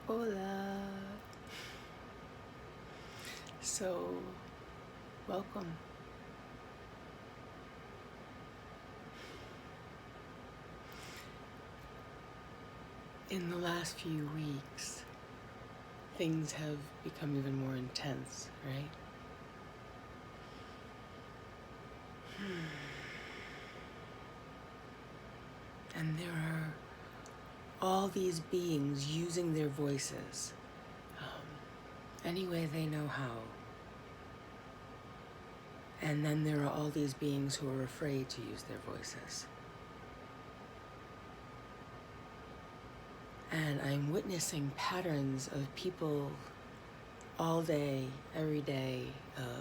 Hola. So, welcome. In the last few weeks, things have become even more intense, right? And there are all these beings using their voices any way they know how. And then there are all these beings who are afraid to use their voices. And I'm witnessing patterns of people all day, every day,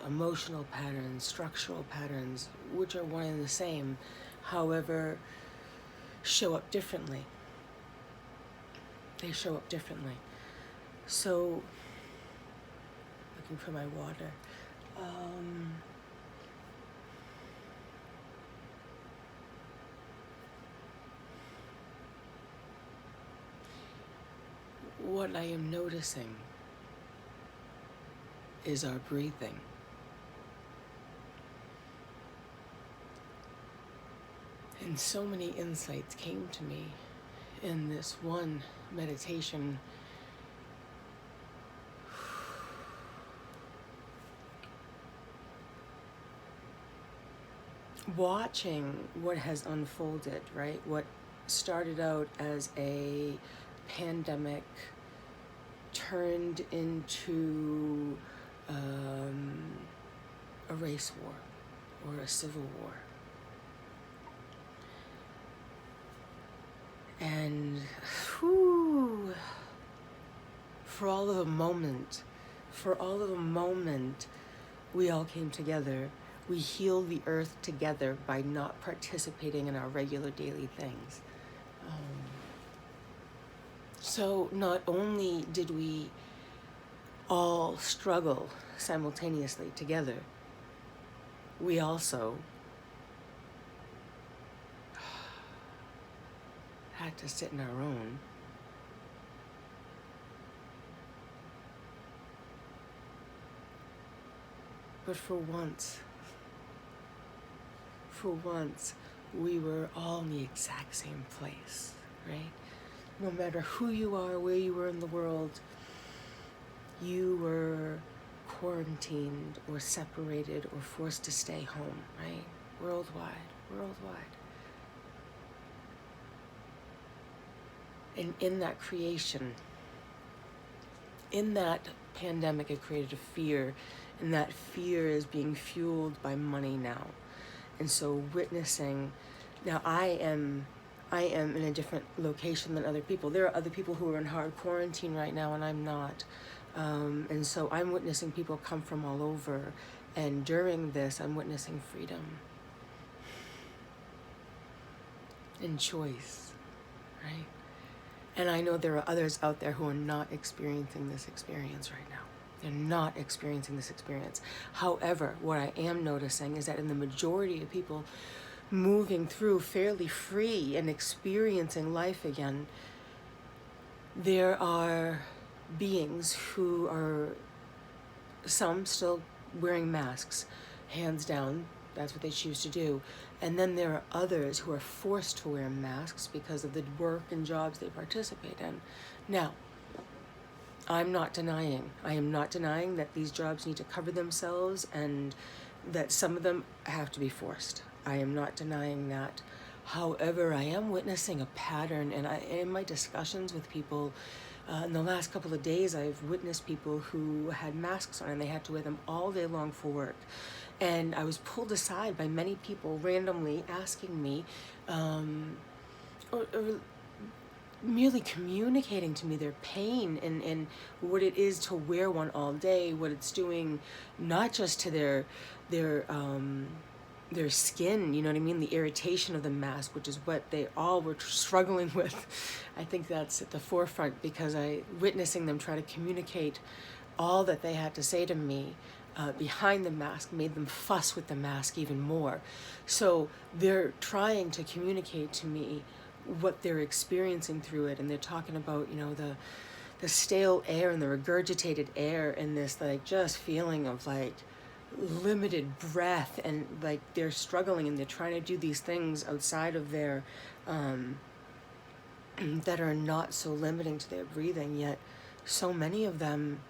emotional patterns, structural patterns, which are one and the same, however, show up differently. They show up differently. So, looking for my water. What I am noticing is our breathing. And so many insights came to me in this one meditation. Watching what has unfolded, right? What started out as a pandemic turned into a race war or a civil war. And for all of a moment, we all came together. We healed the earth together by not participating in our regular daily things. So not only did we all struggle simultaneously together, we also had to sit in our own. But for once, we were all in the exact same place, right? No matter who you are, where you were in the world, you were quarantined or separated or forced to stay home, right? Worldwide. And in that creation, in that pandemic, it created a fear, and that fear is being fueled by money now. And so witnessing, now I am in a different location than other people. There are other people who are in hard quarantine right now, and I'm not. And so I'm witnessing people come from all over. And during this, I'm witnessing freedom and choice, right? And I know there are others out there who are not experiencing this experience right now. They're not experiencing this experience. However, what I am noticing is that in the majority of people moving through fairly free and experiencing life again, there are beings who are, some still wearing masks, hands down, that's what they choose to do. And then there are others who are forced to wear masks because of the work and jobs they participate in. Now, I am not denying that these jobs need to cover themselves and that some of them have to be forced. I am not denying that. However, I am witnessing a pattern, and in my discussions with people, in the last couple of days, I've witnessed people who had masks on and they had to wear them all day long for work. And I was pulled aside by many people randomly asking me, or merely communicating to me their pain and what it is to wear one all day, what it's doing, not just to their skin, you know what I mean? The irritation of the mask, which is what they all were struggling with. I think that's at the forefront because witnessing them try to communicate all that they had to say to me behind the mask made them fuss with the mask even more. So they're trying to communicate to me what they're experiencing through it, and they're talking about, the the stale air and the regurgitated air and this like just feeling of like limited breath, and like they're struggling and they're trying to do these things outside of their that are not so limiting to their breathing, yet so many of them,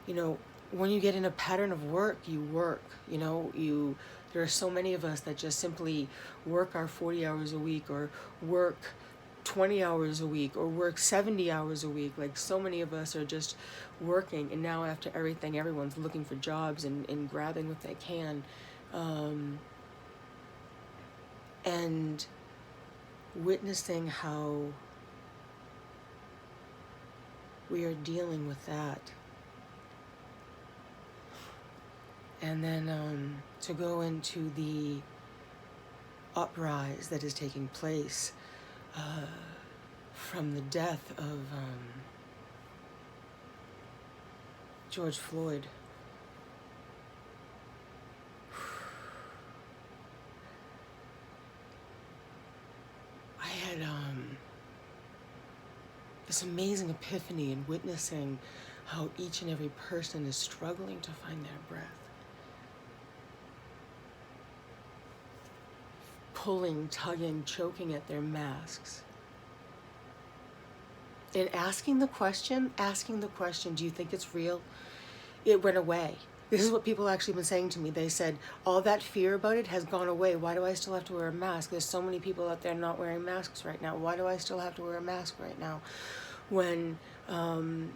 you know, when you get in a pattern of work, you work, you know, there are so many of us that just simply work our 40 hours a week, or work 20 hours a week, or work 70 hours a week. Like so many of us are just working, and now after everything, everyone's looking for jobs and grabbing what they can. And witnessing how we are dealing with that. And then to go into the uprise that is taking place from the death of George Floyd. I had this amazing epiphany in witnessing how each and every person is struggling to find their breath. Pulling, tugging, choking at their masks. And asking the question, do you think it's real? It went away. This is what people actually been saying to me. They said, all that fear about it has gone away. Why do I still have to wear a mask? There's so many people out there not wearing masks right now. Why do I still have to wear a mask right now when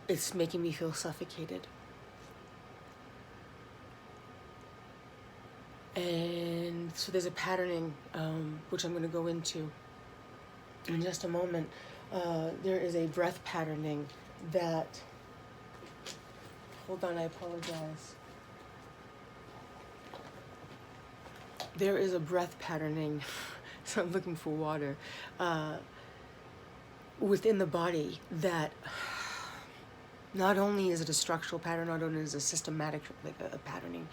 it's making me feel suffocated? And so there's a patterning, which I'm going to go into in just a moment. There is a breath patterning that, hold on, I apologize. There is a breath patterning, so I'm looking for water, within the body that not only is it a structural pattern, not only is it a systematic, like a patterning,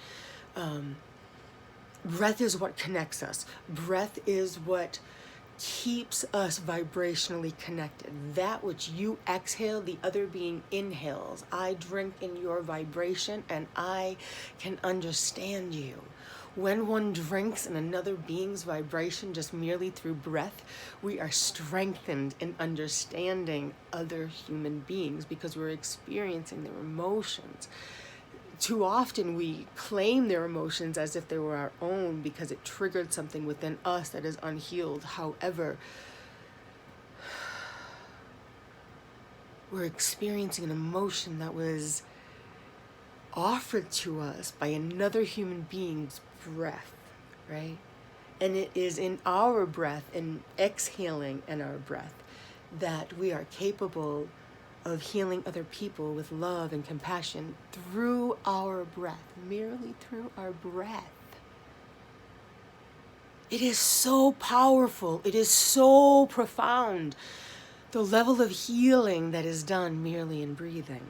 breath is what connects us. Breath is what keeps us vibrationally connected. That which you exhale, the other being inhales. I drink in your vibration and I can understand you. When one drinks in another being's vibration just merely through breath, we are strengthened in understanding other human beings because we're experiencing their emotions. Too often we claim their emotions as if they were our own because it triggered something within us that is unhealed. However, we're experiencing an emotion that was offered to us by another human being's breath, right? And it is in our breath and exhaling in our breath that we are capable of healing other people with love and compassion through our breath, merely through our breath. It is so powerful. It is so profound. The level of healing that is done merely in breathing,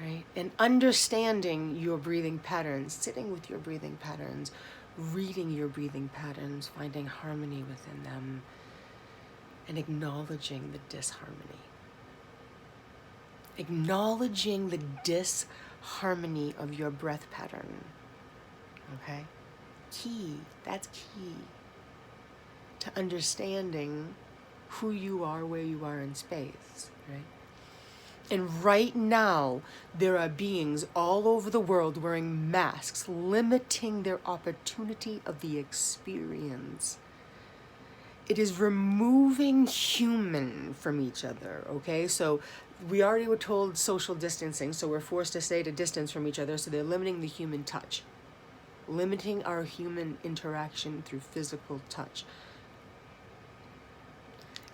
right? And understanding your breathing patterns, sitting with your breathing patterns, reading your breathing patterns, finding harmony within them, and acknowledging the disharmony. Acknowledging the disharmony of your breath pattern, okay? Key, that's key to understanding who you are, where you are in space, right? And right now, there are beings all over the world wearing masks, limiting their opportunity of the experience. It is removing human from each other, okay? So we already were told social distancing, so we're forced to stay at a distance from each other, so they're limiting the human touch, limiting our human interaction through physical touch.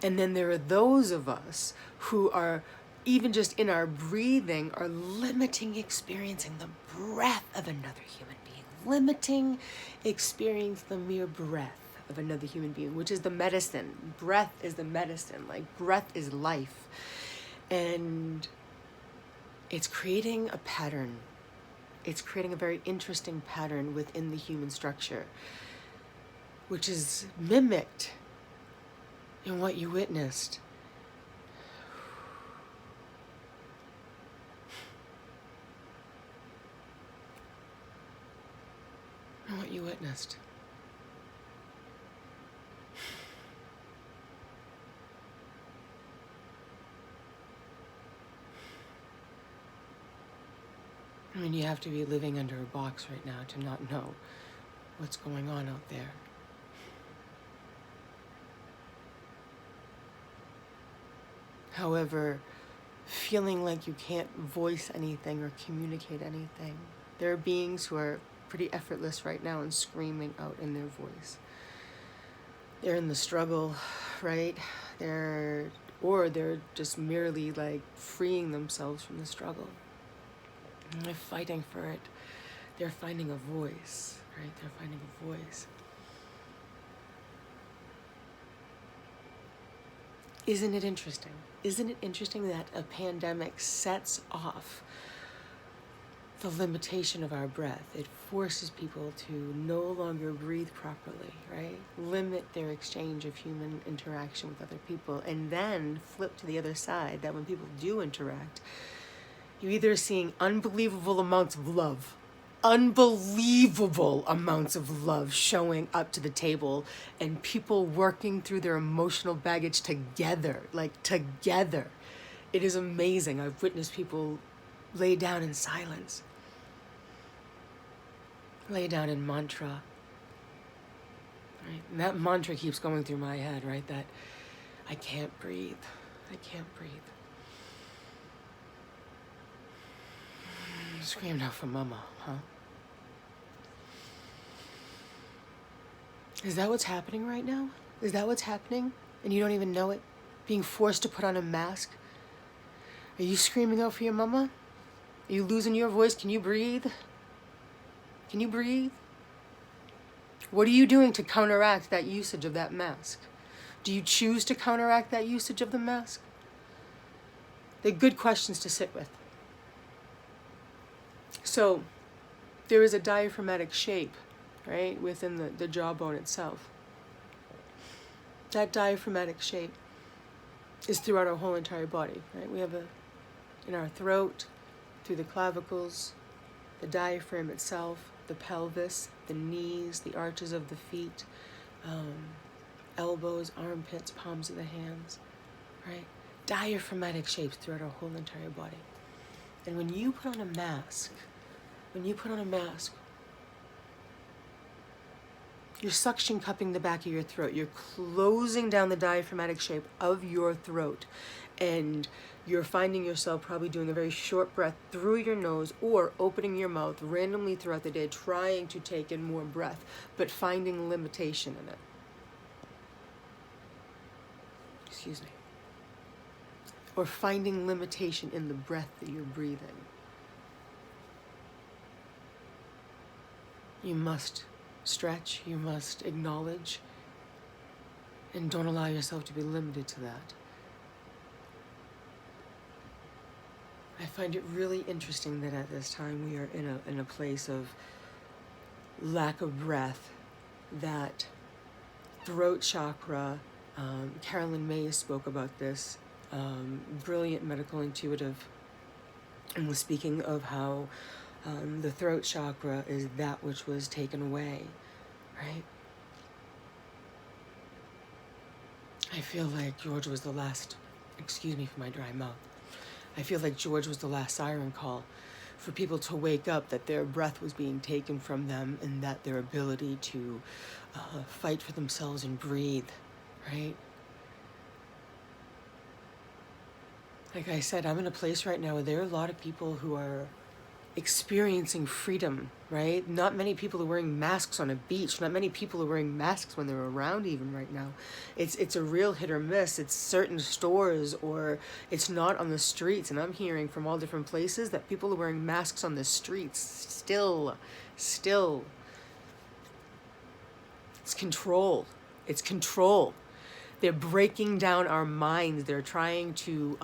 And then there are those of us who are, even just in our breathing, are limiting experiencing the breath of another human being, limiting experience the mere breath of another human being, which is the medicine. Breath is the medicine, like breath is life. And it's creating a pattern. It's creating a very interesting pattern within the human structure, which is mimicked in what you witnessed. and what you witnessed. I mean, you have to be living under a box right now to not know what's going on out there. However, feeling like you can't voice anything or communicate anything. There are beings who are pretty effortless right now and screaming out in their voice. They're in the struggle, right? They're just merely like freeing themselves from the struggle. And they're fighting for it. They're finding a voice, right? They're finding a voice. Isn't it interesting? Isn't it interesting that a pandemic sets off the limitation of our breath? It forces people to no longer breathe properly, right? Limit their exchange of human interaction with other people, and then flip to the other side, that when people do interact, you're either seeing unbelievable amounts of love showing up to the table, and people working through their emotional baggage together, like together. It is amazing. I've witnessed people lay down in silence, lay down in mantra, right? And that mantra keeps going through my head, right? That I can't breathe. I can't breathe. Screamed out for mama, huh? Is that what's happening right now? Is that what's happening? And you don't even know it? Being forced to put on a mask? Are you screaming out for your mama? Are you losing your voice? Can you breathe? Can you breathe? What are you doing to counteract that usage of that mask? Do you choose to counteract that usage of the mask? They're good questions to sit with. So, there is a diaphragmatic shape, right, within the jawbone itself. That diaphragmatic shape is throughout our whole entire body, right? We have in our throat, through the clavicles, the diaphragm itself, the pelvis, the knees, the arches of the feet, elbows, armpits, palms of the hands, right? Diaphragmatic shapes throughout our whole entire body. And when you put on a mask, you're suction cupping the back of your throat. You're closing down the diaphragmatic shape of your throat. And you're finding yourself probably doing a very short breath through your nose or opening your mouth randomly throughout the day, trying to take in more breath, but finding limitation in it. Excuse me. Or finding limitation in the breath that you're breathing. You must stretch, you must acknowledge, and don't allow yourself to be limited to that. I find it really interesting that at this time we are in a place of lack of breath, that throat chakra, Carolyn Mays spoke about this, brilliant medical intuitive, and was speaking of how the throat chakra is that which was taken away, right? I feel like George was the last, excuse me for my dry mouth, I feel like George was the last siren call for people to wake up, that their breath was being taken from them and that their ability to fight for themselves and breathe, right? Like I said, I'm in a place right now where there are a lot of people who are experiencing freedom, right? Not many people are wearing masks on a beach. Not many people are wearing masks when they're around even right now. It's a real hit or miss. It's certain stores or it's not on the streets. And I'm hearing from all different places that people are wearing masks on the streets. Still. It's control. It's control. They're breaking down our minds. They're trying to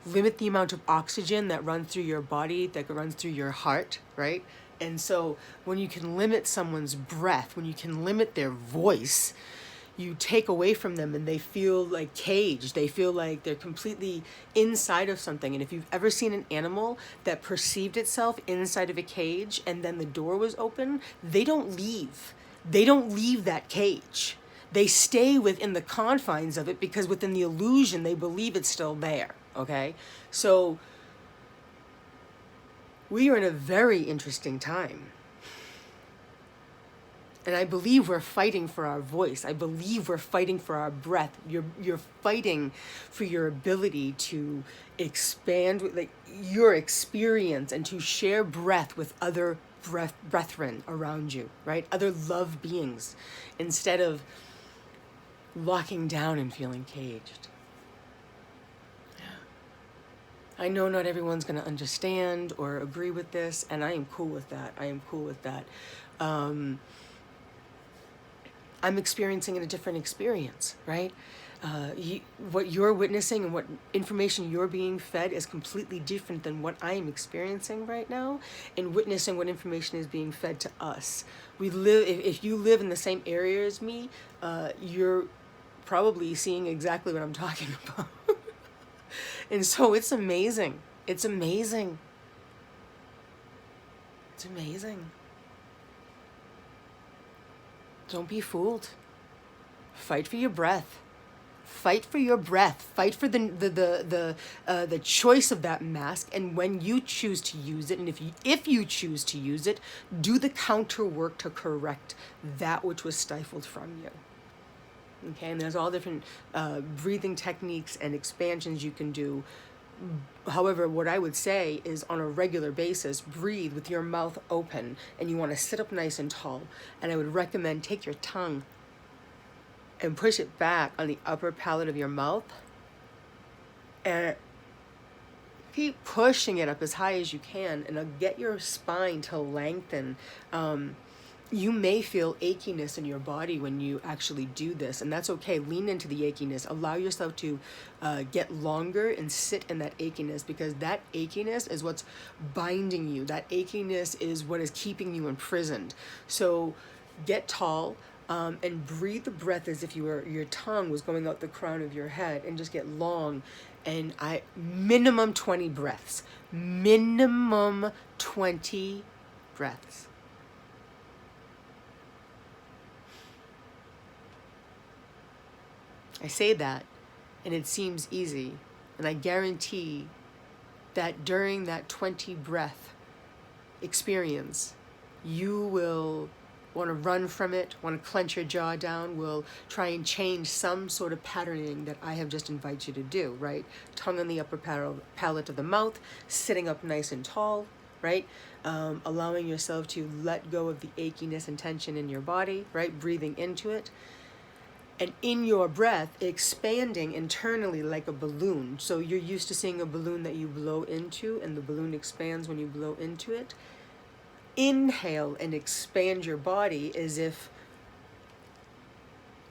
limit the amount of oxygen that runs through your body, that runs through your heart, right? And so when you can limit someone's breath, when you can limit their voice, you take away from them and they feel like caged. They feel like they're completely inside of something. And if you've ever seen an animal that perceived itself inside of a cage and then the door was open, they don't leave. They don't leave that cage. They stay within the confines of it because within the illusion, they believe it's still there, okay? So we are in a very interesting time. And I believe we're fighting for our voice. I believe we're fighting for our breath. You're fighting for your ability to expand like your experience and to share breath with other brethren around you, right? Other love beings, instead of locking down and feeling caged. I know not everyone's going to understand or agree with this, and I am cool with that. I am cool with that. I'm experiencing a different experience, right? What you're witnessing and what information you're being fed is completely different than what I am experiencing right now, and witnessing what information is being fed to us. We live, if you live in the same area as me, you're probably seeing exactly what I'm talking about. And so it's amazing. It's amazing. It's amazing. Don't be fooled. Fight for your breath. Fight for your breath. Fight for the choice of that mask. And when you choose to use it, and if you choose to use it, do the counter work to correct that which was stifled from you. Okay, and there's all different breathing techniques and expansions you can do. However, what I would say is on a regular basis, breathe with your mouth open, and you want to sit up nice and tall. And I would recommend take your tongue and push it back on the upper palate of your mouth and keep pushing it up as high as you can, and get your spine to lengthen. You may feel achiness in your body when you actually do this, and that's okay. Lean into the achiness. Allow yourself to get longer and sit in that achiness, because that achiness is what's binding you. That achiness is what is keeping you imprisoned. So get tall and breathe the breath as if your tongue was going out the crown of your head, and just get long. And minimum 20 breaths. Minimum 20 breaths. I say that, and it seems easy, and I guarantee that during that 20 breath experience, you will want to run from it, want to clench your jaw down, will try and change some sort of patterning that I have just invited you to do, right? Tongue on the upper palate of the mouth, sitting up nice and tall, right? Allowing yourself to let go of the achiness and tension in your body, right? Breathing into it. And in your breath, expanding internally like a balloon. So you're used to seeing a balloon that you blow into, and the balloon expands when you blow into it. Inhale and expand your body as if,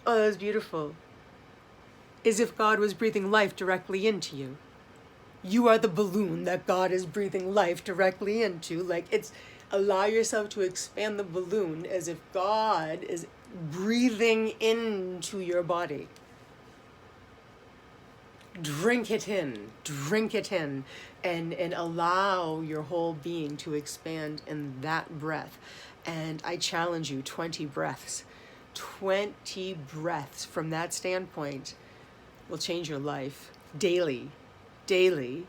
oh, that's beautiful. As if God was breathing life directly into you. You are the balloon that God is breathing life directly into. Allow yourself to expand the balloon as if God is breathing into your body. Drink it in, and allow your whole being to expand in that breath. And I challenge you, 20 breaths. 20 breaths from that standpoint will change your life daily. And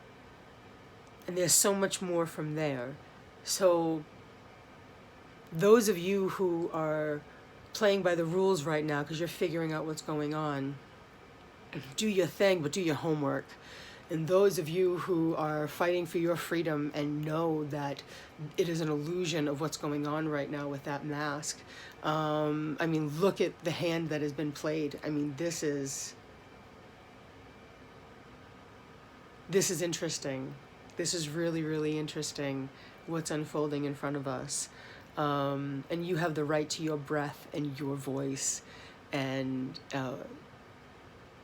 there's so much more from there. So those of you who are playing by the rules right now because you're figuring out what's going on, do your thing, but do your homework. And those of you who are fighting for your freedom and know that it is an illusion of what's going on right now with that mask, look at the hand that has been played. This is interesting. This is really, really interesting, what's unfolding in front of us. And you have the right to your breath and your voice. And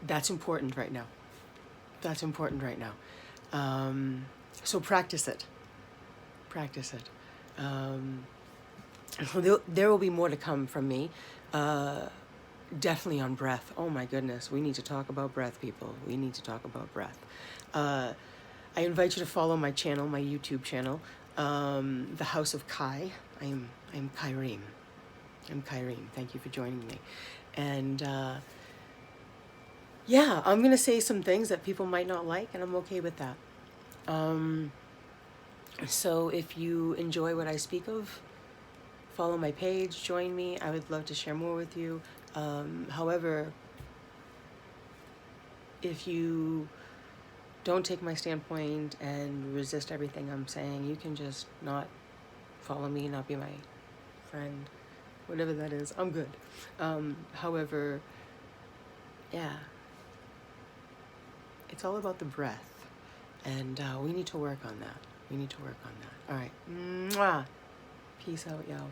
that's important right now. So practice it. There will be more to come from me. definitely on breath. Oh my goodness, we need to talk about breath, people. We need to talk about breath. I invite you to follow my channel, my YouTube channel, The House of Kai. I'm JodiRehm. I'm JodiRehm. Thank you for joining me. And yeah, I'm gonna say some things that people might not like, and I'm okay with that. So if you enjoy what I speak of, follow my page, join me. I would love to share more with you. However, if you don't take my standpoint and resist everything I'm saying, you can just not follow me, not be my friend, whatever that is. I'm good. However, yeah, it's all about the breath, and we need to work on that. We need to work on that. All right. Mwah. Peace out, y'all.